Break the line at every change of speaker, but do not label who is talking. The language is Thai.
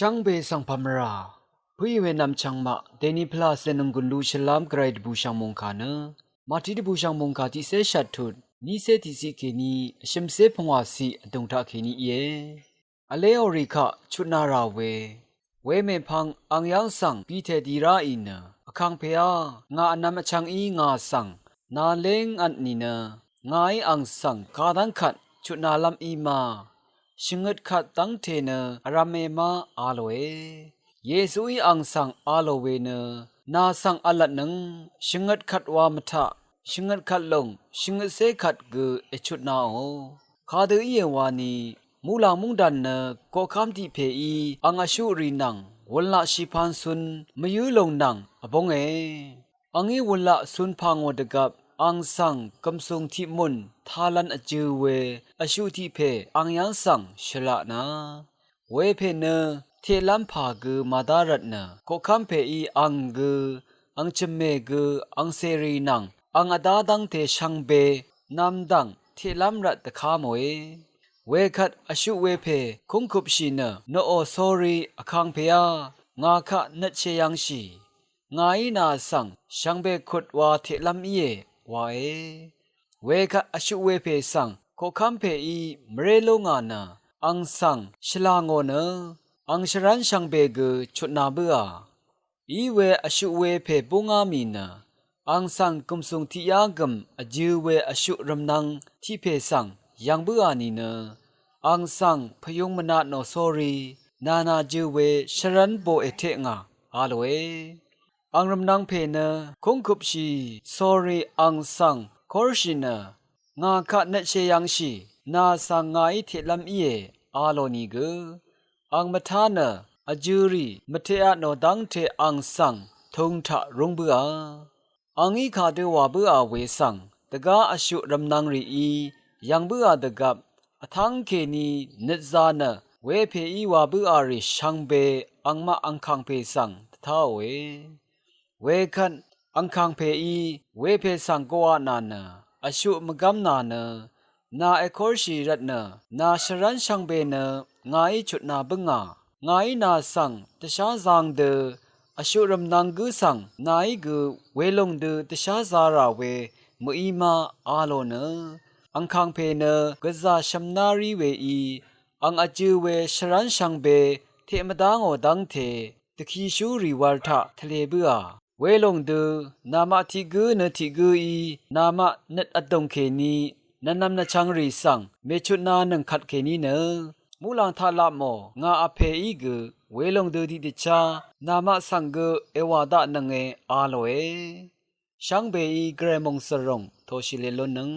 ช่างเบสังพมราผู้ยเวนำช่างมาเดนิพลาเซนงกุนลูฉลามไกรดบูช่างมงคานะมาที่ดบูช่างมงคาที่เสชัดทุดนี่เสติสิเคนีชิมเสพงวาสีดงทักเคนีเยอเลอริกะชุดนาราเวเมพังอังยังสังปีเทดีราอินะอคังเพยงาอนามช่างอีงาสังนาเลงอันนีนะงายอังสังกาดังขัดชุดนาลำอีมาชิงดขัดตั้งเทเนอรามเมมาอาโลเอเยซูอีอังสังอาโลเวเนนาสังอลัดนังชิงดขัดวามทะชิงดขัดลงชิงดเสขัดกือเอชุดนาโอคาเดอีเยวานีมูลามุงดันเนก็คำที่เพอีอังอาชูรีนังวันละชิพันซุนมยุลงนังอบงเออังอีวันละซุนพังวดกับอังสังกำทรงที่มุนทาลันอจือเวอชูที่เพอังยังสังชละนาเวเพเนเทลัมพากือมาดารัตนาก็คำเพอีอังกืออังจเมกืออังเซรีนังอังอดาดังเทชังเบนำดังเทลัมรัตตะคามเวเวคัดอชุเวเพคงคุบชีเนโนโอโซรีอคังเพยงาคะนัดเชยังชีงายนาสังชังเบขุดวาเทลัมเยวาเอเวคัดอชุเวเพสังก็คำเพอีมเรโลงานาอังสังชลางโอเนอังชรันชังเบกชุดนาเบืออีเวอชุเวเพปุงามีนาอังสังกุมสุงทิยากมอจือเวอชุรำนังที่เพสังยังเบือนีเนอังสังพยุงมนาโนโซรีนานาจือเวชรันโบเอเทงาอาโลเออังรำนังเพเนคงคุบชีโซรีอังสังคอร์ชิเนงาคะเนเชยังชีนาสังไงเทลัมเออาโลนีกอังมทานะอจูรีมเทอะโนดังเทอังสังทงทะรงเบืออังอีคาเดวาเบือเวสังตะกาอชุรำนังรีอียังเบือตะกับอทังเคนีนิจานะเวเพอีวาเบือริชังเบอังมาอังคังเพสังตะท้าเวคันอังคังเพอีเวเพสังโกวานานะอชุมกัมนานะนาเอคอร์ชีรัตนะนาชรันชังเบนะงายชุดนาบึงงายนาสังตชาซังเดอชุรมนังกุสังนายกุเวลงเดตชาซาราเวมุอีมาอาโลเนอังคังเพเนกะซาชัมนารีเวอีอังอจือเวชรันชังเบเทมดางโอดังเทตะคีชูรีวัลทะทะเลเบือเวลงเดนามาทิกุเนทิกุอีนามาเนตอดงเคนีนันนำนาชังรีสังเมชุนานังขัดเคนีเนมูลังทาลาโมงาอเพอีกเวลงเดดิติชานามาสังเกเอวาดานังเออาโลเอช่างเบอีเกรมงสรงโทชิเลโลนึง